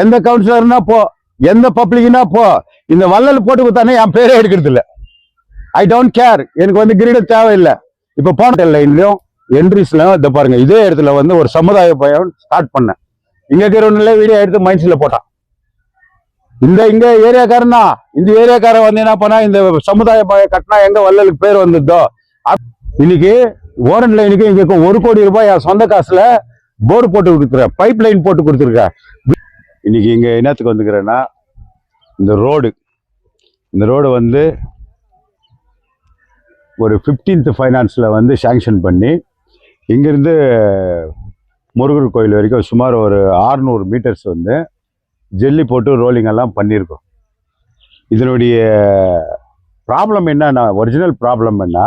எந்த கவுன்சிலர்னா போ, எந்த பப்ளிக்னா போ, இந்த வள்ளல் போட்டு கொடுத்தானே என் பேரே எடுக்கிறது இல்லை. ஐ டோன்ட் கேர், எனக்கு வந்து கிரீடு தேவையில்லை. இப்ப போன லைன்லயும் என்ட்ரிஸ்லயும் இதை பாருங்க, இதே இடத்துல வந்து ஒரு சமுதாய பயம் ஸ்டார்ட் பண்ணேன். இங்க இருக்கிறவங்களே வீடியோ எடுத்து மைண்ட்ஸ்ல போட்டான். இங்க ஏரியாக்காரனா, இந்த ஏரியாக்காரன் வந்து என்ன பண்ணா, இந்த சமுதாய பயம் கட்டினா எங்க வள்ளலுக்கு பேர் வந்ததோ. இன்னைக்கு ஓரன் லைனுக்கு இங்க 1 கோடி ரூபாய் என் சொந்த காசுல போர் போட்டு கொடுத்துருக்கேன், பைப் லைன் போட்டு கொடுத்துருக்கேன். இன்னைக்கு இங்க என்னத்துக்கு வந்துக்கிறேன்னா, இந்த ரோடு வந்து ஒரு 15th ஃபைனான்ஸ்ல வந்து சாங்ஷன் பண்ணி இங்கிருந்து முருகர் கோயில் வரைக்கும் சுமார் ஒரு 600 மீட்டர்ஸ் வந்து ஜெல்லி போட்டு ரோலிங் எல்லாம் பண்ணியிருக்கோம். இதனுடைய ப்ராப்ளம் என்னன்னா, ஒரிஜினல் ப்ராப்ளம் என்ன,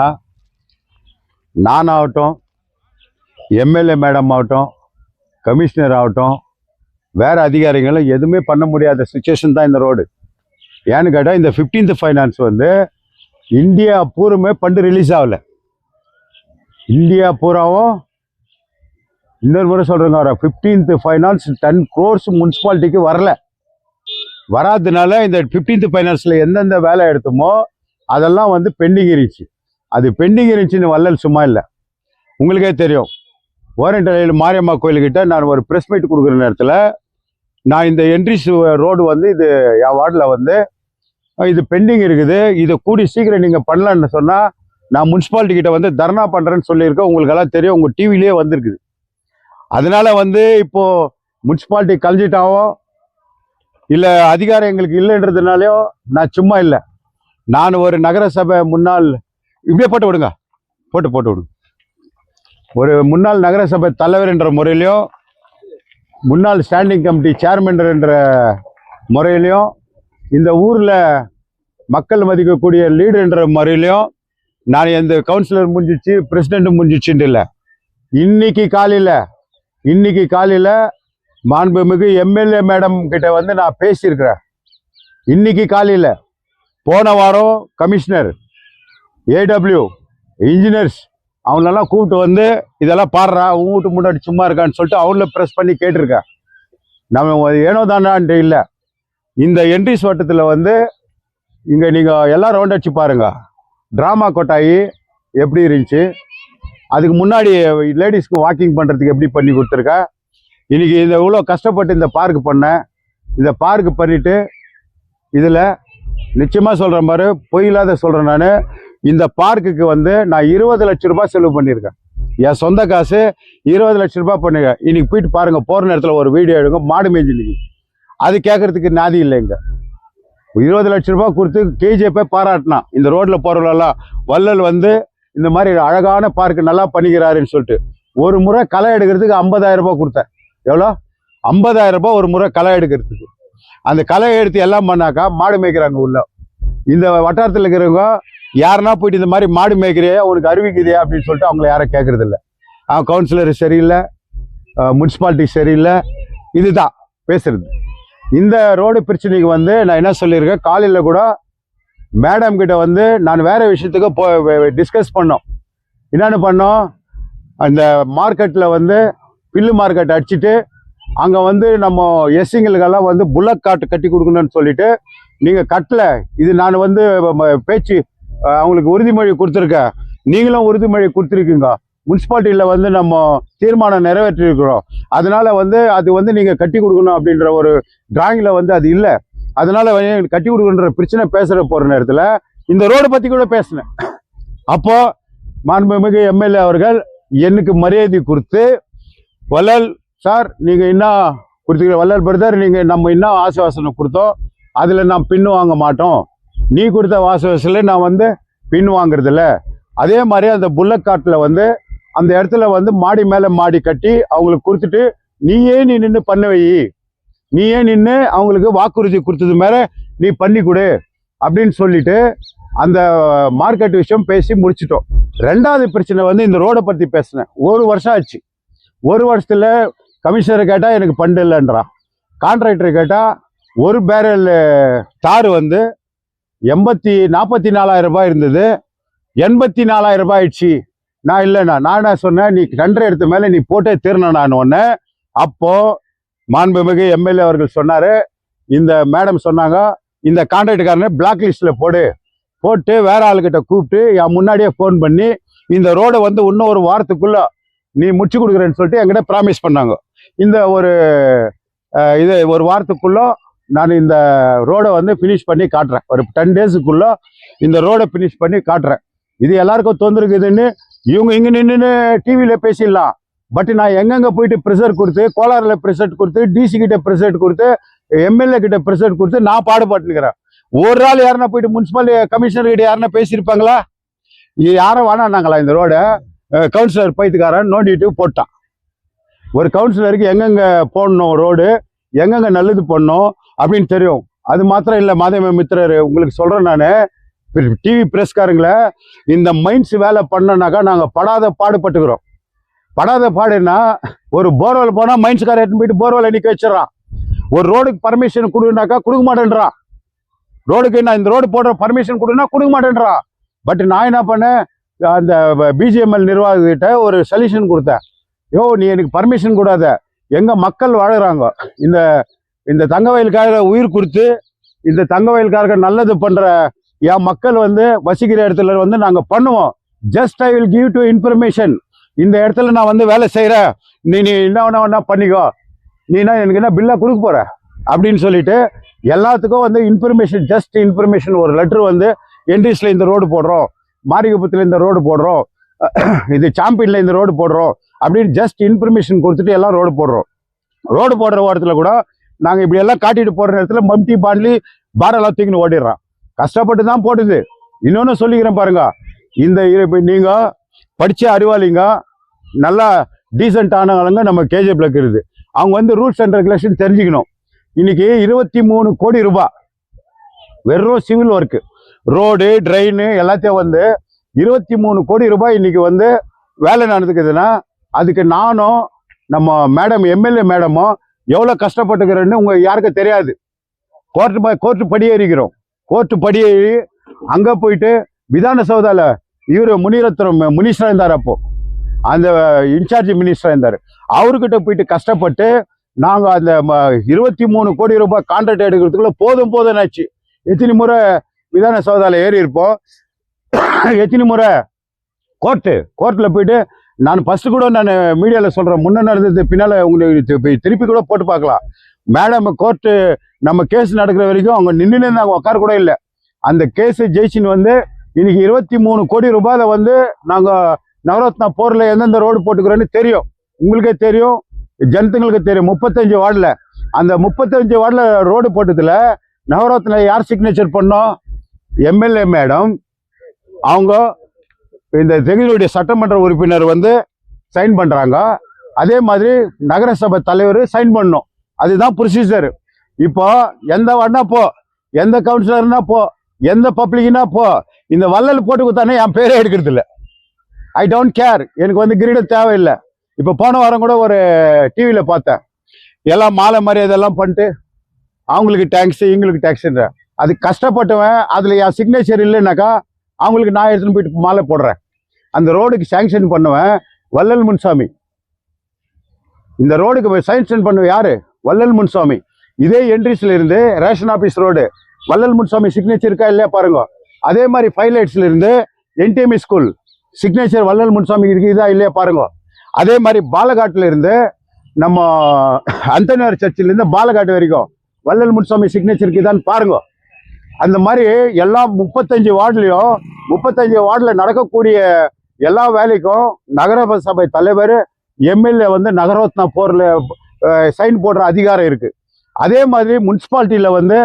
நான் ஆகட்டும், எம்எல்ஏ மேடம் ஆகட்டும், கமிஷனர் ஆகட்டும், வேற அதிகாரிகளும் எதுவுமே பண்ண முடியாத சுச்சுவேஷன் தான் இந்த ரோடு. ஏன்னு கேட்டால், இந்த 15th ஃபைனான்ஸ் வந்து இந்தியா பூராமே ஃபண்டு ரிலீஸ் ஆகலை. இந்தியா பூராவும் இன்னொரு முறை சொல்கிறேங்க, வர 15th ஃபைனான்ஸ் 10 crores முனிசிபாலிட்டிக்கு வரல. வராததுனால இந்த 15th ஃபைனான்ஸில் எந்தெந்த வேலை எடுத்தோமோ அதெல்லாம் வந்து பெண்டிங் இருந்துச்சு. அது பெண்டிங் இருந்துச்சுன்னு வள்ளல் சும்மா இல்லை. உங்களுக்கே தெரியும், ஓரண்டலையில் மாரியம்மா கோயிலுக்கிட்ட நான் ஒரு ப்ரெஸ் மீட் கொடுக்குற நேரத்தில் நான் இந்த என்ட்ரிஸ் ரோடு வந்து இது என் வார்டில் வந்து இது பெண்டிங் இருக்குது, இதை கூடி சீக்கிரம் நீங்கள் பண்ணலான்னு சொன்னால் நான் முனிசிபாலிட்டி கிட்ட வந்து தர்ணா பண்ணுறேன்னு சொல்லியிருக்கேன். உங்களுக்கெல்லாம் தெரியும், உங்கள் டிவிலேயே வந்திருக்குது. அதனால வந்து இப்போது முனிசிபாலிட்டி கழிஞ்சிட்டாவோ இல்லை அதிகாரம் எங்களுக்கு இல்லைன்றதுனாலையோ நான் சும்மா இல்லை. நான் ஒரு நகரசபை முன்னாள், இப்படியே போட்டு விடுங்க, போட்டு விடுங்க, ஒரு முன்னாள் நகரசபை தலைவர் என்ற முறையிலையும் முன்னாள் ஸ்டாண்டிங் கமிட்டி சேர்மன் என்ற முறையிலையும் இந்த ஊரில் மக்கள் மதிக்கக்கூடிய லீடர் என்ற முறையிலையும் நான் எந்த கவுன்சிலர் முடிஞ்சிச்சு பிரசிடென்ட் முடிஞ்சிச்சுன்னு இல்லை. இன்னைக்கு காலையில் மாண்புமிகு எம்எல்ஏ மேடம் கிட்ட வந்து நான் பேசியிருக்கிறேன். இன்னைக்கு காலையில், போன வாரம் கமிஷனர், ஏடபிள்யூ, இன்ஜினியர்ஸ் அவங்களெல்லாம் கூப்பிட்டு வந்து இதெல்லாம் பாடுறா, உங்க வீட்டு முன்னாடி சும்மா இருக்கான்னு சொல்லிட்டு அவங்கள ப்ரெஸ் பண்ணி கேட்டிருக்கேன். நம்ம ஏனோ தானான்ட்டு இல்லை. இந்த என்ட்ரிஸ் வட்டத்தில் வந்து இங்கே நீங்கள் எல்லாம் ரவுண்ட் அடிச்சு பாருங்க, ட்ராமா கொட்டாயி எப்படி இருந்துச்சு, அதுக்கு முன்னாடி லேடிஸ்க்கு வாக்கிங் பண்ணுறதுக்கு எப்படி பண்ணி கொடுத்துருக்கேன். இன்னைக்கு இந்த இவ்வளோ கஷ்டப்பட்டு இந்த பார்க்கு பண்ணேன். இந்த பார்க்கு பண்ணிட்டு இதில் நிச்சயமாக சொல்கிற மாதிரி பொய் இல்லாத சொல்கிறேன். நான் இந்த பார்க்குக்கு வந்து நான் 20 லட்சம் ரூபாய் செலவு பண்ணியிருக்கேன். என் சொந்த காசு 20 லட்சம் ரூபாய் பண்ணிருக்கேன். இன்னைக்கு போயிட்டு பாருங்க, போகிற நேரத்தில் ஒரு வீடியோ எடுங்க, மாடு மேய்ஞ்சி அது கேட்கறதுக்கு நாதி இல்லை. இங்கே 20 லட்சம் ரூபாய் கொடுத்து கேஜிஎஃப்பை பாராட்டினா, இந்த ரோட்டில் போகிறவங்களெல்லாம் வள்ளல் வந்து இந்த மாதிரி அழகான பார்க்கு நல்லா பண்ணிக்கிறாருன்னு சொல்லிட்டு ஒரு முறை களை எடுக்கிறதுக்கு 50,000 ரூபாய் கொடுத்தேன். எவ்வளோ? 50,000 ரூபாய் ஒரு முறை களை எடுக்கிறதுக்கு. அந்த களை எடுத்து எல்லாம் பண்ணாக்கா மாடு மேய்க்கிறாங்க உள்ள. இந்த வட்டாரத்தில் இருக்கிறவங்க யாருன்னா போயிட்டு இந்த மாதிரி மாடு மேய்க்கிறியா, உனக்கு அறிவிக்குதியா அப்படின்னு சொல்லிட்டு அவங்கள யாரும் கேட்கறது இல்லை. கவுன்சிலர் சரியில்லை, முனிசிபாலிட்டி சரியில்லை, இதுதான் பேசுறது. இந்த ரோடு பிரச்சனைக்கு வந்து நான் என்ன சொல்லியிருக்கேன், காலையில் கூட மேடம் கிட்ட வந்து நான் வேற விஷயத்துக்கு டிஸ்கஸ் பண்ணோம். என்னென்னு பண்ணோம், அந்த மார்க்கெட்டில் வந்து பில்லு மார்க்கெட் அடிச்சுட்டு அங்கே வந்து நம்ம எஸ்சிங்களுக்கெல்லாம் வந்து புல்லட் காட்டு கட்டி கொடுக்கணும்னு சொல்லிட்டு நீங்கள் கட்டல, இது நான் வந்து பேச்சு அவங்களுக்கு உறுதிமொழி கொடுத்துருக்கேன், நீங்களும் உறுதிமொழி கொடுத்துருக்கீங்க, முனிசிபாலிட்டியில் வந்து நம்ம தீர்மானம் நிறைவேற்றிருக்கிறோம், அதனால வந்து அது வந்து நீங்கள் கட்டி கொடுக்கணும் அப்படின்ற ஒரு டிராயிங்கில் வந்து அது இல்லை, அதனால கட்டி கொடுக்குன்ற பிரச்சனை பேசுகிற போகிற நேரத்தில் இந்த ரோடு பற்றி கூட பேசினேன். அப்போ மாண்புமிகு எம்எல்ஏ அவர்கள் எனக்கு மரியாதை கொடுத்து, வள்ளல் சார் நீங்கள் என்ன கொடுத்துக்கிற, வள்ளல் பிரதர் நீங்கள் நம்ம என்ன ஆசுவாசனம் கொடுத்தோம் அதில் நான் பின்னு வாங்க மாட்டோம், நீ கொடுத்த வாசுவாசத்தில் நான் வந்து பின் வாங்குறதில்ல, அதே மாதிரி அந்த புல்லட் காட்டில் வந்து அந்த இடத்துல வந்து மாடி மேலே மாடி கட்டி அவங்களுக்கு கொடுத்துட்டு நீயே நின்று பண்ண வை, நீயே நின்று அவங்களுக்கு வாக்குறுதி கொடுத்தது மேலே நீ பண்ணி கொடு அப்படின்னு சொல்லிட்டு அந்த மார்க்கெட் விஷயம் பேசி முடிச்சிட்டோம். ரெண்டாவது பிரச்சனை வந்து இந்த ரோடை பற்றி பேசினேன். 1 வருஷம் ஆச்சு. 1 வருஷத்தில் கமிஷனரை கேட்டால் எனக்கு ஃபண்டு இல்லைன்றான், கான்ட்ராக்டரை கேட்டால் ஒரு பேரல் தார் வந்து 44,000 ரூபாய் இருந்தது, 84,000 ரூபாய் ஆயிடுச்சு. நான் இல்லைண்ணா, நான் என்ன சொன்னேன், நீ டெண்டர் எடுத்த மேலே நீ போட்டே தீரணும் நான் ஒன்று. அப்போ மாண்புமிகு எம்எல்ஏ அவர்கள் சொன்னார், இந்த மேடம் சொன்னாங்க, இந்த கான்ட்ராக்டுக்காரனை பிளாக் லிஸ்ட்டில் போட்டு வேற ஆளுக்கிட்ட கூப்பிட்டு என் முன்னாடியே ஃபோன் பண்ணி இந்த ரோடை வந்து இன்னும் ஒரு வாரத்துக்குள்ள நீ முடிச்சு கொடுக்குறேன்னு சொல்லிட்டு என்கிட்ட ப்ராமிஸ் பண்ணாங்க. இந்த ஒரு வாரத்துக்குள்ள நான் இந்த ரோடை வந்து ஃபினிஷ் பண்ணி காட்டுறேன். ஒரு 10 டேஸுக்குள்ள இந்த ரோடை ஃபினிஷ் பண்ணி காட்டுறேன். இது எல்லாருக்கும் தொந்தருக்குதுன்னு இவங்க இங்கே நின்று டிவியில் பேசிடலாம். பட் நான் எங்கெங்கே போயிட்டு ப்ரெஷர் கொடுத்து, கோலாரில் ப்ரெஷர் கொடுத்து, டிசி கிட்ட ப்ரெஷர் கொடுத்து, எம்எல்ஏ கிட்ட ப்ரெஷர் கொடுத்து நான் பாடுபட்டுக்கிறேன். ஒரு ஆள் யாருன்னா போயிட்டு முனிசிபல் கமிஷனர் கிட்ட யாருன்னா பேசியிருப்பாங்களா? யாரும் வேணான்னாங்களா? இந்த ரோடை கவுன்சிலர் பைத்துக்காரன் நோண்டிட்டு போட்டான். ஒரு கவுன்சிலருக்கு எங்கெங்கே போடணும், ரோடு எங்கெங்கே நல்லது பண்ணணும் அப்படின்னு தெரியும். அது மாத்திரம் இல்லை மாதவ மித்திரர், உங்களுக்கு சொல்கிறேன் நான், டிவி பிரஸ்காரங்களை இந்த மைன்ஸ் வேலை பண்ணனாக்கா நாங்கள் படாத பாடுபட்டுக்கிறோம். படாத பாடுன்னா ஒரு போர்வெல் போனால் மைன்ஸ்கார எடுத்துன்னு போயிட்டு போர்வெல் நிற்க வச்சிடறான். ஒரு ரோடுக்கு பர்மிஷன் கொடுனாக்கா கொடுக்க மாட்டேன்றான். ரோடுக்கு நான் இந்த ரோடு போடுற பர்மிஷன் கொடுனா கொடுக்க மாட்டேன்றான். பட் நான் என்ன பண்ணேன், அந்த பிஜிஎம்எல் நிர்வாகிகிட்ட ஒரு சொல்யூஷன் கொடுத்தேன். நீ எனக்கு பர்மிஷன் கூடாத, எங்கள் மக்கள் வாழுறாங்க, இந்த தங்கவயலுக்காக உயிர் கொடுத்து இந்த தங்கவயலுக்காக நல்லது பண்ணுற என் மக்கள் வந்து வசிக்கிற இடத்துல வந்து நாங்கள் பண்ணுவோம். Just I will give to information. இந்த இடத்துல நான் வந்து வேலை செய்கிறேன், நீ என்ன பண்ணிக்கோ, நீனா எனக்கு என்ன பில்லாக கொடுக்க போகிற அப்படின்னு சொல்லிட்டு எல்லாத்துக்கும் வந்து இன்ஃபர்மேஷன், ஜஸ்ட் இன்ஃபர்மேஷன் ஒரு லெட்ரு வந்து என்ட்ரிஸில் இந்த ரோடு போடுறோம், மாரிகுப்பத்தில் இந்த ரோடு போடுறோம், இது சாம்பியனில் இந்த ரோடு போடுறோம் அப்படின்னு ஜஸ்ட் இன்ஃபர்மேஷன் கொடுத்துட்டு எல்லாம் ரோடு போடுறோம். ரோடு போடுற ஓரத்தில் கூட நாங்கள் இப்படி எல்லாம் காட்டிட்டு போகிற நேரத்தில் மம்டி பாண்ட்லி பாரெல்லாம் தூக்கின்னு ஓடிடுறான். கஷ்டப்பட்டு தான் போடுது. இன்னொன்று சொல்லிக்கிறேன் பாருங்க, நீங்கள் படித்த அறிவாளிங்க, நல்லா டீசென்ட் ஆனவங்க நம்ம கேஜிஎஃப்ல இருக்குது. அவங்க வந்து ரூல்ஸ் அண்ட் ரெகுலேஷன் தெரிஞ்சுக்கணும். இன்னைக்கு 23 கோடி ரூபாய் வெறும் சிவில் ஒர்க்கு, ரோடு ட்ரெயின் எல்லாத்தையும் வந்து 23 கோடி ரூபாய் இன்னைக்கு வந்து வேலை நடந்துக்குதுன்னா அதுக்கு நானும் நம்ம மேடம் எம்எல்ஏ மேடமும் எவ்வளோ கஷ்டப்பட்டுக்கிறேன்னு யாருக்கும் தெரியாது. கோர்ட்டு படியேறிக்கிறோம். கோர்ட்டு படியேறி அங்கே போயிட்டு விதான சௌதால இவர் முனிரத்னம் மினிஸ்டராக இருந்தார், அப்போ அந்த இன்சார்ஜ் மினிஸ்டராக இருந்தார். அவர்கிட்ட போயிட்டு கஷ்டப்பட்டு நாங்கள் அந்த 23 கோடி ரூபாய் கான்ட்ராக்ட் எடுக்கிறதுக்குள்ள போதும் ஆச்சு. எத்தனை முறை விதான சௌதால ஏறி இருப்போம், எத்தனை முறை கோர்ட்டில் போயிட்டு நான் ஃபர்ஸ்ட் கூட நான் மீடியாவில் சொல்கிறேன், முன்ன நடந்தது பின்னால் உங்களுக்கு திருப்பி கூட போட்டு பார்க்கலாம். மேடம் கோர்ட்டு நம்ம கேஸ் நடக்கிற வரைக்கும் அவங்க நின்று நாங்கள் உட்கார கூட இல்லை. அந்த கேஸு ஜெயிச்சின்னு வந்து இன்னைக்கு 23 கோடி ரூபாயில் வந்து நாங்கள் நவரத்னா போரில் எந்தெந்த ரோடு போட்டுக்கிறோன்னு தெரியும், உங்களுக்கே தெரியும், ஜனத்துங்களுக்கு தெரியும். 35 வார்டில் அந்த 35 வார்டில் ரோடு போட்டதில் நவரத்னா யார் சிக்னேச்சர் பண்ணோம்? MLA madam. அவங்க இந்த தொகுதியுடைய சட்டமன்ற உறுப்பினர் வந்து சைன் பண்ணுறாங்க. அதே மாதிரி நகரசபை தலைவர் சைன் பண்ணணும். அதுதான் ப்ரொசீஜர். இப்போ எந்த வார்டுனா போ, எந்த கவுன்சிலர்னா போ, எந்த பப்ளிக்னா போ, இந்த வள்ளல் போட்டு கொடுத்தானே என் பேரே எடுக்கிறது இல்லை. ஐ டோன்ட் கேர், எனக்கு வந்து கிரீடம் தேவையில்லை. இப்போ போன வாரம் கூட ஒரு டிவியில் பார்த்தேன், எல்லாம் மாலை மரியாதை எல்லாம் பண்ணிட்டு அவங்களுக்கு டேக்ஸ் இவங்களுக்கு டேக்ஸ்ன்ற. அது கஷ்டப்பட்டவன் அதில் என் சிக்னேச்சர் இல்லைன்னாக்கா அவங்களுக்கு நான் எடுத்துன்னு போயிட்டு மாலை போடுறேன். அந்த ரோடுக்கு சாங்ஷன் பண்ணுவேன் வள்ளல் முன்சாமி. இந்த ரோடுக்கு சாங்ஷன் பண்ணுவேன் யாரு? வள்ளல் முன்சாமி. இதே என்ட்ரிஸ்ல இருந்து ரேஷன் ஆஃபீஸ் ரோடு வள்ளல் முன்சாமி சிக்னேச்சர் இருக்கா இல்லையா பாருங்க. அதே மாதிரி ஃபைலைட்ஸ்ல இருந்து என்டிஎம்இ ஸ்கூல் சிக்னேச்சர் வள்ளல் முன்சாமி இருக்குதா இல்லையா பாருங்க. அதே மாதிரி பாலகாட்டில் இருந்து நம்ம அந்தனார் சர்ச்சிலேருந்து பாலகாட்டு வரைக்கும் வள்ளல் முன்சாமி சிக்னேச்சர் இருக்குதான்னு பாருங்க. அந்த மாதிரி எல்லா 35 வார்டுலையும் 35 வார்டில் நடக்கக்கூடிய எல்லா வேலைக்கும் நகர சபை தலைவர் எம்எல்ஏ வந்து நகரத்னா போரில் சைன் போடுற அதிகாரம் இருக்குது. அதே மாதிரி முனிசிபாலிட்டியில் வந்து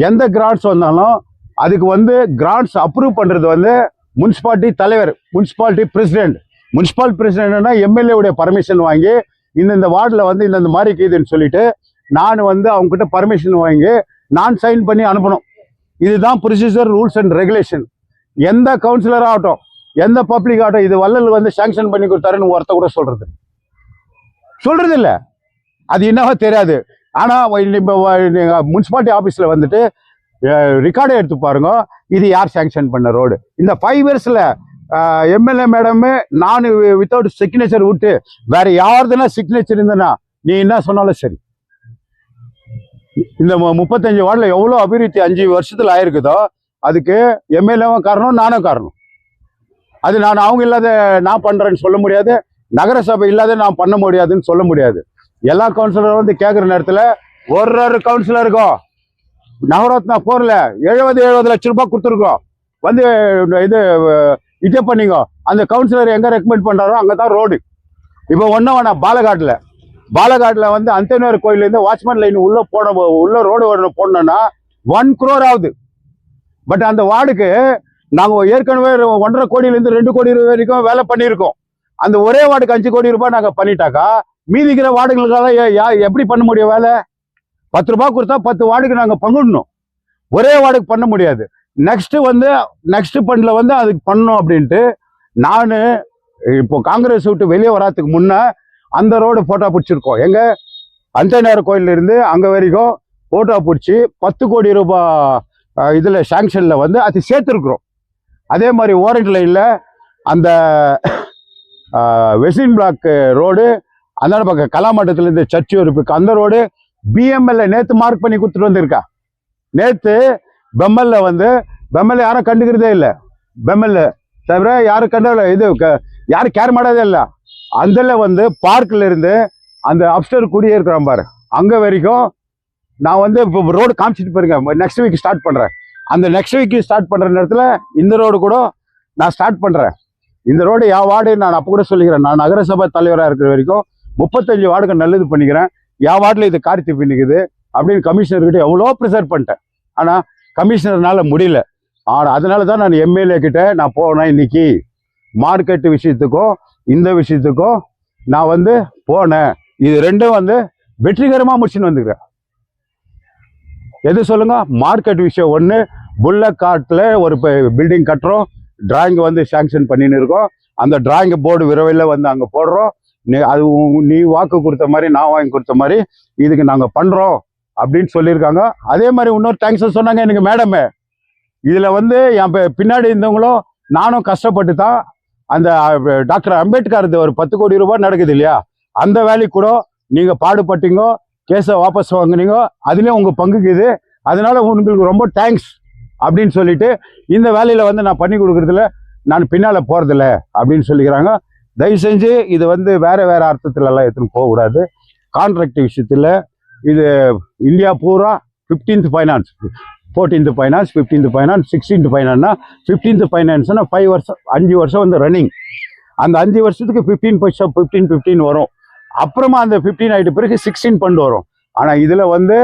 எந்த கிராண்ட்ஸ் வந்தாலும் அதுக்கு வந்து கிராண்ட்ஸ் அப்ரூவ் பண்ணுறது வந்து முனிசிபாலிட்டி தலைவர், முனிசிபாலிட்டி பிரசிடென்ட். முனிசிபால் பிரசிடென்ட்னா எம்எல்ஏவுடைய பர்மிஷன் வாங்கி இந்த வார்டில் வந்து இந்த மாதிரி இருக்குதுன்னு சொல்லிட்டு நான் வந்து அவங்ககிட்ட பர்மிஷன் வாங்கி நான் சைன் பண்ணி அனுப்பணும். இதுதான் ப்ரொசீஜர், ரூல்ஸ் அண்ட் ரெகுலேஷன். எந்த கவுன்சிலர் ஆகட்டும், எந்த பப்ளிக் ஆகட்டும், இது வள்ளல் வந்து சாங்ஷன் பண்ணி கொடுத்தாருன்னு ஒருத்த கூட சொல்றது இல்லை. அது என்னவோ தெரியாது. ஆனால் முனிசிபாலிட்டி ஆஃபீஸில் வந்துட்டு ரெக்கார்டை எடுத்து பாருங்க, இது யார் சாங்ஷன் பண்ண ரோடு. இந்த 5 இயர்ஸில் எம்எல்ஏ மேடமே நான் வித்தவுட் சிக்னேச்சர் விட்டு வேற யாருதுன்னா சிக்னேச்சர் இருந்தேன்னா நீ என்ன சொன்னாலும் சரி, இந்த 35 வார்டில் எவ்வளோ அபிவிருத்தி 5 வருஷத்தில் ஆயிருக்குதோ அதுக்கு எம்எல்ஏவும் காரணம், நானும் காரணம். அது நான் அவங்க இல்லாத நான் பண்ணுறேன்னு சொல்ல முடியாது, நகரசபை இல்லாத நான் பண்ண முடியாதுன்னு சொல்ல முடியாது. எல்லா கவுன்சிலரும் வந்து கேட்குற நேரத்தில் ஒரு கவுன்சிலருக்கும் நவரத்னா 4ல் 70 லட்சம் ரூபாய் கொடுத்துருக்கோம். வந்து இதே பண்ணிங்க. அந்த கவுன்சிலர் எங்கே ரெக்கமெண்ட் பண்ணுறாரோ அங்கே தான் ரோடு. இப்போ ஒன்றும் வேணாம், பாலகாட்டில் வந்து அந்தனூர் கோயிலேருந்து வாட்ச்மேன் லைன் உள்ள ரோடு போடணும்னா 1 crore ஆகுது. பட் அந்த வார்டுக்கு நாங்கள் ஏற்கனவே 1.5 கோடியிலேருந்து 2 கோடி வரைக்கும் வேலை பண்ணியிருக்கோம். அந்த ஒரே வார்டுக்கு 5 கோடி ரூபாய் நாங்கள் பண்ணிட்டாக்கா மீதிக்கிற வார்டுகளுக்கெல்லாம் எப்படி பண்ண முடியும் வேலை? 10 ரூபாய் கொடுத்தா 10 வார்டுக்கு நாங்கள் பங்கிடணும். ஒரே வார்டுக்கு பண்ண முடியாது. நெக்ஸ்ட் ஃபண்டில் வந்து அதுக்கு பண்ணணும் அப்படின்ட்டு நான் இப்போ காங்கிரஸ் விட்டு வெளியே வராதுக்கு முன்னே அந்த ரோடு ஃபோட்டோ பிடிச்சிருக்கோம். எங்க அந்தநேர கோயிலிருந்து அங்கே வரைக்கும் ஃபோட்டோ பிடிச்சி 10 கோடி ரூபாய் இதில் சாங்ஷனில் வந்து அது சேர்த்துருக்குறோம். அதே மாதிரி ஓரண்ட் லைனில் அந்த வெஸ்டின் பிளாக் ரோடு, அந்த பக்கம் கலாமட்டத்துலேருந்து சர்ச் வரைக்கும் அந்த ரோடு பிஎம்எல்ஏ நேற்று மார்க் பண்ணி கொடுத்துட்டு வந்திருக்கா. நேற்று பெம்மல்ல யாரும் கண்டுக்கிறதே இல்லை. பெம்மல்ல தவிர யாரும் யாரும் கேர் பண்ணாதே இல்லை. அதில் வந்து பார்க்கில் இருந்து அந்த அப்ஸ்டர் குடியே இருக்கிறான் பாரு, அங்கே வரைக்கும் நான் வந்து இப்போ ரோடு காமிச்சிட்டு போயிருங்க. நெக்ஸ்ட் வீக் ஸ்டார்ட் பண்ணுறேன். அந்த நெக்ஸ்ட் வீக் ஸ்டார்ட் பண்ணுற நேரத்தில் இந்த ரோடு கூட நான் ஸ்டார்ட் பண்ணுறேன். இந்த ரோடு என் வார்டு நான் அப்போ கூட சொல்லிக்கிறேன். நான் நகரசபை தலைவராக இருக்கிற வரைக்கும் 35 வார்டுக்கு நல்லது பண்ணிக்கிறேன். என் வார்டில் இது கார்த்தி பண்ணிக்குது அப்படின்னு கமிஷனர்கிட்ட எவ்வளோ ப்ரெஷர் பண்ணிட்டேன். ஆனால் கமிஷனர்னால முடியல. ஆனால் அதனால தான் நான் எம்எல்ஏ கிட்ட நான் போனேன். இன்னைக்கு மார்க்கெட்டு விஷயத்துக்கும் இந்த விஷயத்துக்கும் நான் வந்து போனேன். இது ரெண்டும் வந்து வெற்றிகரமாக முடிச்சுன்னு வந்துக்கிறேன். எது சொல்லுங்க? மார்க்கெட் விஷயம் ஒன்று, புல்லக்காட்டில் ஒரு பில்டிங் கட்டுறோம், டிராயிங் வந்து சாங்ஷன் பண்ணின்னு இருக்கோம். அந்த டிராயிங் போர்டு விரைவில் வந்து அங்கே போடுறோம். நீ வாக்கு கொடுத்த மாதிரி நான் வாங்கி கொடுத்த மாதிரி இதுக்கு நாங்கள் பண்ணுறோம் அப்படின்னு சொல்லியிருக்காங்க. அதே மாதிரி இன்னொரு தேங்க்ஸ் சொன்னாங்க எனக்கு மேடமே. இதில் வந்து என் பின்னாடி இருந்தவங்களும் நானும் கஷ்டப்பட்டு தான் அந்த டாக்டர் அம்பேத்கர் ஒரு 10 கோடி ரூபாய் நடக்குது இல்லையா, அந்த வேலைக்கு கூட நீங்கள் பாடுபட்டீங்க, கேஸை வாபஸ் வாங்குனீங்க, அதுலேயும் உங்கள் பங்குக்குது. அதனால உங்களுக்கு ரொம்ப தேங்க்ஸ் அப்படின்னு சொல்லிட்டு இந்த வேலையில் வந்து நான் பண்ணி கொடுக்குறதுல நான் பின்னால் போகிறதில்ல அப்படின்னு சொல்லிக்கிறாங்க. தயவு செஞ்சு இது வந்து வேறு அர்த்தத்துலலாம் எடுத்துன்னு போகக்கூடாது. கான்ட்ராக்ட் விஷயத்தில் இது இந்தியா பூரா 15th finance, 14th finance, 15th finance, 16th ஃபைனான்ஸ்னா 15th ஃபைனான்ஸ்னா 5 வருஷம் வந்து ரன்னிங். அந்த 5 வருஷத்துக்கு 15 வரும். அப்புறமா அந்த 15 ஆகிட்ட பிறகு 16 ஃபண்ட் வரும். ஆனால் இதில் வந்து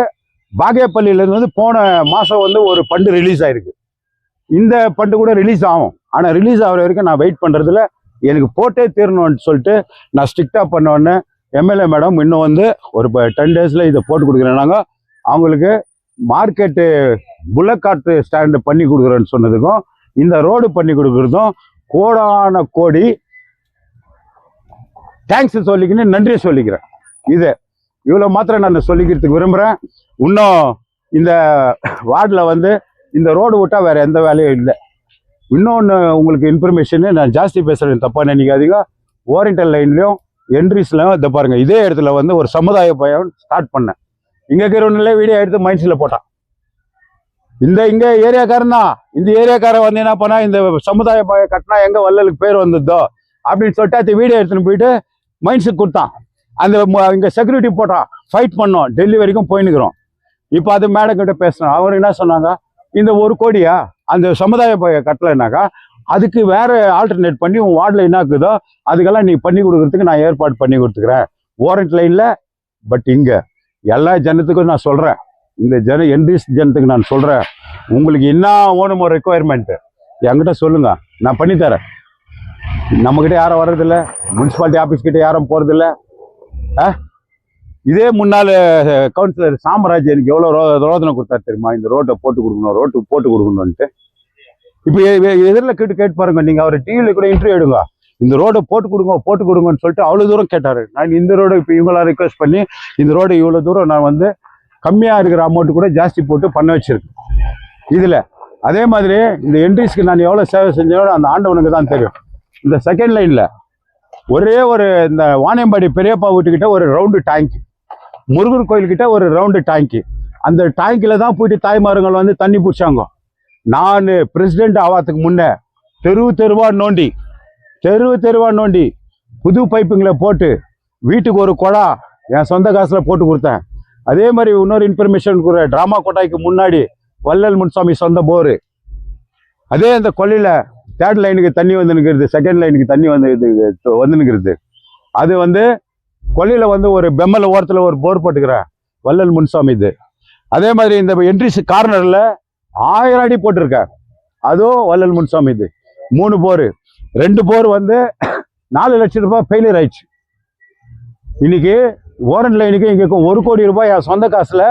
பாகேப்பள்ளியிலேருந்து வந்து போன மாதம் வந்து ஒரு ஃபண்டு ரிலீஸ் ஆகிருக்கு. இந்த ஃபண்டு கூட ரிலீஸ் ஆகும். ஆனால் ரிலீஸ் ஆகிற வரைக்கும் நான் வெயிட் பண்ணுறதுல எனக்கு போட்டே தீரணும்னு சொல்லிட்டு நான் ஸ்ட்ரிக்டாக பண்ணோன்னே எம்எல்ஏ மேடம் இன்னும் வந்து ஒரு 10 டேஸில் இதை போட்டு கொடுக்குறேன்னாங்க. அவங்களுக்கு மார்க்கெட்டு புல்லக்காட்டு ஸ்டாண்டு பண்ணி கொடுக்குறேன்னு சொன்னதுக்கும் இந்த ரோடு பண்ணி கொடுக்குறதும் கோடான கோடி தேங்க்ஸ் சொல்லிக்கின்னு நன்றி சொல்லிக்கிறேன். இது இவ்வளோ மாத்திரம் நான் சொல்லிக்கிறதுக்கு விரும்புகிறேன். இன்னும் இந்த வார்டில் வந்து இந்த ரோடு விட்டால் வேறு எந்த வேலையும் இல்லை. இன்னொன்று உங்களுக்கு இன்ஃபர்மேஷனு, நான் ஜாஸ்தி பேசுகிறேன், தப்பாக நினைக்காதீங்க. ஓரியண்டல் லைன்லையும் என்ட்ரிஸ்லையும் இதை பாருங்கள், இதே இடத்துல வந்து ஒரு சமுதாய பயம் ஸ்டார்ட் பண்ணேன். இங்கே இருக்கிறவங்களே வீடியோ எடுத்து மைண்ட்ஸில் போட்டான். இங்கே ஏரியாக்காரன் தான். இந்த ஏரியாக்காரன் வந்து என்ன பண்ணா, இந்த சமுதாய பயம் கட்டினா எங்கே வள்ளலுக்கு பேர் வந்ததோ அப்படின்னு சொல்லிட்டு அது வீடியோ எடுத்துன்னு போயிட்டு மைண்ட்ஸுக்கு கொடுத்தான். அந்த இங்கே செக்யூரிட்டி போட்டான், ஃபைட் பண்ணோம், டெல்லி வரைக்கும் போயின்னுக்கிறோம். இப்போ அது மேடம் கிட்ட பேசினோம். அவர் என்ன சொன்னாங்க, இந்த 1 கோடியா அந்த சமுதாய கட்டலைனாக்கா அதுக்கு வேற ஆல்டர்னேட் பண்ணி உன் வார்டில் என்ன இருக்குதோ அதுக்கெல்லாம் நீ பண்ணி கொடுக்குறதுக்கு நான் ஏற்பாடு பண்ணி கொடுத்துக்கிறேன் வாரண்ட் லைனில். பட் இங்கே எல்லா ஜனத்துக்கும் நான் சொல்கிறேன், இந்த என்ட்ரிஸ் ஜனத்துக்கு நான் சொல்கிறேன், உங்களுக்கு என்ன வேணுமோ ரெக்குவயர்மெண்ட்டு என்கிட்ட சொல்லுங்க, நான் பண்ணித்தரேன். நம்மக்கிட்ட யாரும் வர்றதில்ல, முனிசிபாலிட்டி ஆஃபீஸ்கிட்ட யாரும் போகிறதில்ல. இதே முன்னாள் கவுன்சிலர் சாமராஜ் எனக்கு எவ்வளோ ரோதனை கொடுத்தாரு தெரியுமா, இந்த ரோட்டை போட்டு கொடுக்கணும்ன்ட்டு. இப்போ எதிரில் கேட்டு பாருங்க, நீங்கள் அவர் டிவியில் கூட இன்டர்வியூ எடுங்க, இந்த ரோடை போட்டு கொடுங்கன்னு சொல்லிட்டு அவ்வளோ தூரம் கேட்டார். நான் இந்த ரோடு இப்போ இவங்களாம் ரிக்வெஸ்ட் பண்ணி இந்த ரோடு இவ்வளோ தூரம் நான் வந்து கம்மியாக இருக்கிற அமௌண்ட்டு கூட ஜாஸ்தி போட்டு பண்ண வச்சிருக்கேன் இதில். அதே மாதிரி இந்த என்ட்ரிஸ்க்கு நான் எவ்வளோ சேவை செஞ்சோம் அந்த ஆண்டவனுக்கு தான் தெரியும். இந்த செகண்ட் லைனில் ஒரே ஒரு இந்த வாணியம்பாடி பெரியப்பா வீட்டுக்கிட்ட ஒரு ரவுண்டு டேங்க், முருகர் கோயில்கிட்ட ஒரு ரவுண்டு டேங்க்கு, அந்த டேங்கில் தான் போயிட்டு தாய்மார்கள் வந்து தண்ணி பிடிச்சாங்க. நான் பிரசிடென்ட் ஆகிறதுக்கு முன்னே தெருவா நோண்டி புது பைப்புங்களை போட்டு வீட்டுக்கு ஒரு குழா என் சொந்த காசில் போட்டு கொடுத்தேன். அதே மாதிரி இன்னொரு இன்ஃபர்மேஷன் கூட, டிராமா கொட்டாய்க்கு முன்னாடி வள்ளல் முன்சாமி சொந்த போரு. அதே அந்த கொல்லையில் 3rd லைனுக்கு தண்ணி வந்துனுக்கிறது, 2nd லைனுக்கு தண்ணி வந்துனுக்கிறது. அது வந்து கொல்லையில் வந்து ஒரு பெம்மல ஓரத்தில் ஒரு போர் போட்டுக்கிறேன், வள்ளல் முன்சாமி இது. அதே மாதிரி இந்த என்ட்ரிஸ் கார்னரில் 1000 அடி போட்டிருக்கேன், அதுவும் வள்ளல் முன்சாமி இது. 3 போர், 2 போர் வந்து 4 லட்சம் ரூபாய் ஃபெயிலியர் ஆயிடுச்சு. இன்னைக்கு ஓரன் லைனுக்கு இங்கே 1 கோடி ரூபாய் என் சொந்த காசில்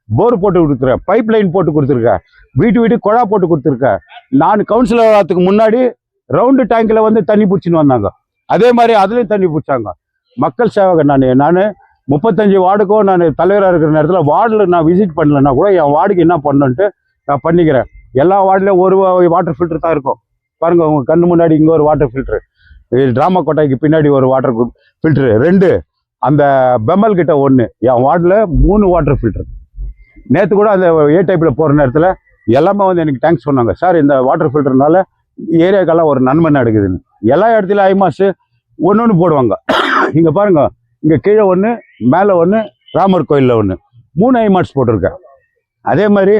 போர் போட்டு கொடுத்துருக்கேன், பைப் லைன் போட்டு கொடுத்துருக்கேன், வீட்டுக்கு குழா போட்டு கொடுத்துருக்கேன். நான் கவுன்சிலர் ஆகிறதுக்கு முன்னாடி ரவுண்டு டேங்கில் வந்து தண்ணி பிடிச்சின்னு வந்தாங்க. அதே மாதிரி அதுலேயும் தண்ணி பிடிச்சாங்க. மக்கள் சேவகன் நான் 35 வார்டுக்கும் நான் தலைவராக இருக்கிற நேரத்தில் வார்டில் நான் விசிட் பண்ணலன்னா கூட என் வார்டுக்கு என்ன பண்ணணுன்ட்டு நான் பண்ணிக்கிறேன். எல்லா வார்டுலேயும் ஒரு வாட்டர் ஃபில்டர் தான் இருக்கும். பாருங்க, உங்கள் கண்ணு முன்னாடி இங்கே ஒரு வாட்டர் ஃபில்டரு, டிராமா கொட்டாய்க்கு பின்னாடி ஒரு வாட்டர் ஃபில்டரு, 2 அந்த பெம்மல் கிட்ட 1, என் வார்டில் 3 வாட்டர் ஃபில்டர். நேற்று கூட அந்த ஏ டைப்பில் போகிற நேரத்தில் எல்லாமே வந்து எனக்கு தேங்க்ஸ் சொன்னாங்க. சார், இந்த வாட்டர் ஃபில்டர்னால ஏரியாக்கெல்லாம் ஒரு நன்மை நடக்குதுன்னு. எல்லா இடத்துலையும் ஐமாஸு ஒன்று போடுவாங்க. இங்கே பாருங்க, இங்கே கீழே 1, மேலே 1, ராமர் கோயிலில் 1, 3 ஐமாட்ஸ் போட்டிருக்கேன். அதே மாதிரி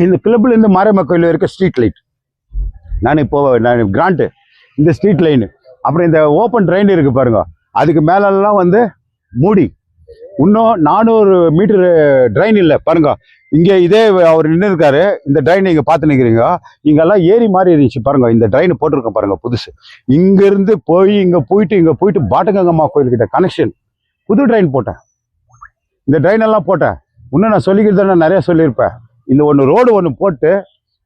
இந்த கிளப்லேருந்து மாரியம்மன் கோயில் இருக்க ஸ்ட்ரீட் லைட் நான் கிராண்ட்டு, இந்த ஸ்ட்ரீட் லைனு, அப்புறம் இந்த ஓப்பன் ட்ரெயின் இருக்குது பாருங்க, அதுக்கு மேலெல்லாம் வந்து மூடி. இன்னும் 400 மீட்டரு ட்ரெயின் இல்லை பாருங்க. இங்கே இதே அவர் நின்று இருக்காரு, இந்த ட்ரெயின் இங்கே பார்த்து நிற்கிறீங்க. இங்கெல்லாம் ஏரி மாதிரி இருந்துச்சு பாருங்க, இந்த ட்ரெயின் போட்டிருக்கேன் பாருங்க புதுசு. இங்கேருந்து இங்கே போயிட்டு பாட்டகங்கம்மா கோயில்கிட்ட கனெக்ஷன் புது ட்ரெயின் போட்டேன். இந்த ட்ரெயின் எல்லாம் போட்டேன். இன்னும் நான் சொல்லிக்கிறத நிறைய சொல்லியிருப்பேன். இந்த ரோடு ஒன்று போட்டு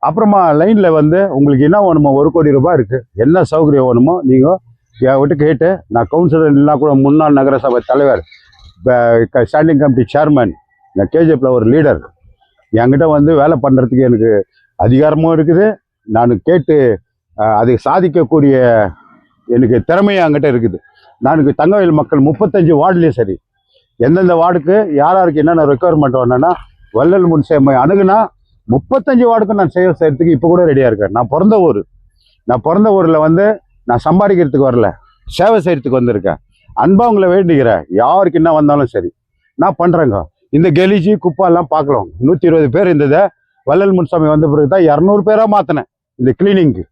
அப்புறமா லைனில் வந்து உங்களுக்கு என்ன வேணுமோ 1 கோடி ரூபாய் இருக்குது, என்ன சௌகரியம் வேணுமோ நீங்கள் என் விட்டு கேட்டு, நான் கவுன்சிலர் இல்லைனா கூட முன்னாள் நகரசபை தலைவர், ஸ்டாண்டிங் கமிட்டி சேர்மன், நான் கேஜிஎஃப்ல ஒரு லீடர், என்கிட்ட வந்து வேலை பண்ணுறதுக்கு எனக்கு அதிகாரமும் இருக்குது. நான் கேட்டு அதை சாதிக்கக்கூடிய எனக்கு திறமையும் என்கிட்ட இருக்குது. நான் தங்கவேல் மக்கள் 35 வார்டுலேயும் சரி, எந்தெந்த வார்டுக்கு யாருக்கு என்னென்ன ரெக்குவயர்மெண்ட் வேணுன்னா வள்ளல் முன்சாமி அணுகுனா 35 வார்டுக்கும் நான் செய்யறதுக்கு இப்போ கூட ரெடியாக இருக்கேன். நான் பிறந்த ஊரில் வந்து நான் சம்பாதிக்கிறதுக்கு வரல, சேவை செய்கிறதுக்கு வந்திருக்கேன். அன்பா உங்களை வேண்டிக்கிறேன், யாருக்கு என்ன வந்தாலும் சரி நான் பண்ணுறேங்க. இந்த கெலிஜி குப்பெல்லாம் பார்க்கலாம், 120 பேர் இருந்ததை வள்ளல் முன்சாமி வந்த பிறகு தான் 200 பேராக மாற்றினேன் இந்த கிளீனிங்க்கு.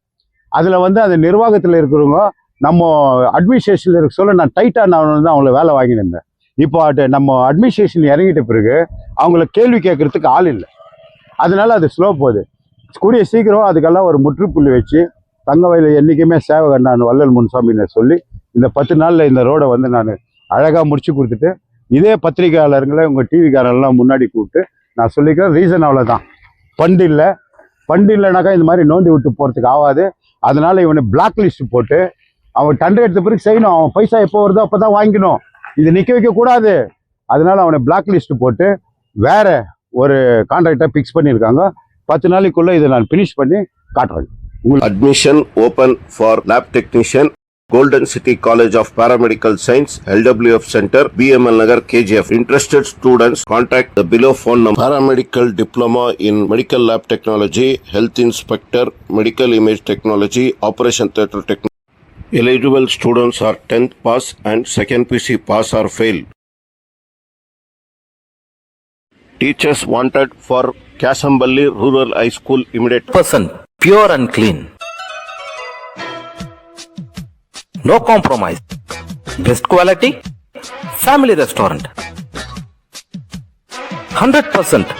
அதில் வந்து அந்த நிர்வாகத்தில் இருக்கிறவங்க நம்ம அட்மினிஸ்ட்ரேஷனில் இருக்க சொல்ல நான் டைட்டாக நான் வந்து அவங்கள வேலை வாங்கினிருந்தேன். இப்போ நம்ம அட்மினிஸ்ட்ரேஷன் இறங்கிட்ட பிறகு அவங்கள கேள்வி கேட்கறதுக்கு ஆள் இல்லை, அதனால அது ஸ்லோ போகுது. கூடிய சீக்கிரம் அதுக்கெல்லாம் ஒரு முற்றுப்புள்ளி வச்சு தங்கவேலு என்றைக்குமே சேவகன் நான் வள்ளல் முன்சாமின்னு சொல்லி இந்த 10 நாளில் இந்த ரோடை வந்து நான் அழகாக முடிச்சு கொடுத்துட்டு, இதே பத்திரிகையாளர்களை உங்கள் டிவிக்காரெல்லாம் முன்னாடி கூப்பிட்டு நான் சொல்லிக்கிறேன். ரீசன் அவ்வளோதான், ஃபண்டு இல்லைனாக்கா இந்த மாதிரி நோண்டி விட்டு போகிறதுக்கு ஆகாது. அதனால இவனை பிளாக் லிஸ்ட் போட்டு அவன் டண்டர் எடுத்த பிறகு செய்யணும், அவன் பைசா எப்போ வருதோ அப்போ தான் வாங்கிக்கணும், இது நிற்க வைக்கக்கூடாது. அதனால அவனை பிளாக் லிஸ்ட் போட்டு வேற ஒரு கான்ட்ராக்டை ஃபிக்ஸ் பண்ணியிருக்காங்க. 10 நாளைக்குள்ளே இதை நான் ஃபினிஷ் பண்ணி காட்டுறேன். Admission open for lab technician, Golden City College of Paramedical Science, LWF Center, BML Nagar, KGF. Interested students contact the below phone number. Paramedical Diploma in Medical Lab Technology, Health Inspector, Medical Image Technology, Operation Theatre Technology. Eligible students are 10th pass and 2nd PC pass or fail. Teachers wanted for Kasamballi Rural High School immediate. Person pure and clean. No compromise. Best quality. Family restaurant. 100%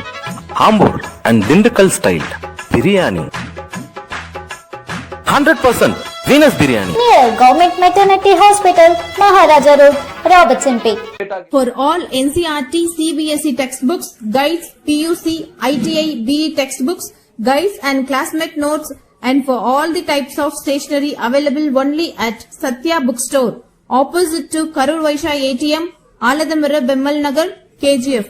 Ambur and Dindukal style biryani. 100% Venus biryani. Near Government Maternity Hospital, Maharaja Road, Robertson Pay. For all NCERT, CBSE textbooks, guides, PUC, ITI, BE textbooks, guides and classmate notes, and for all the types of stationery available only at Satya Bookstore, opposite to Karur Vaishya ATM, Aladamira, Bemmal Nagar, KGF.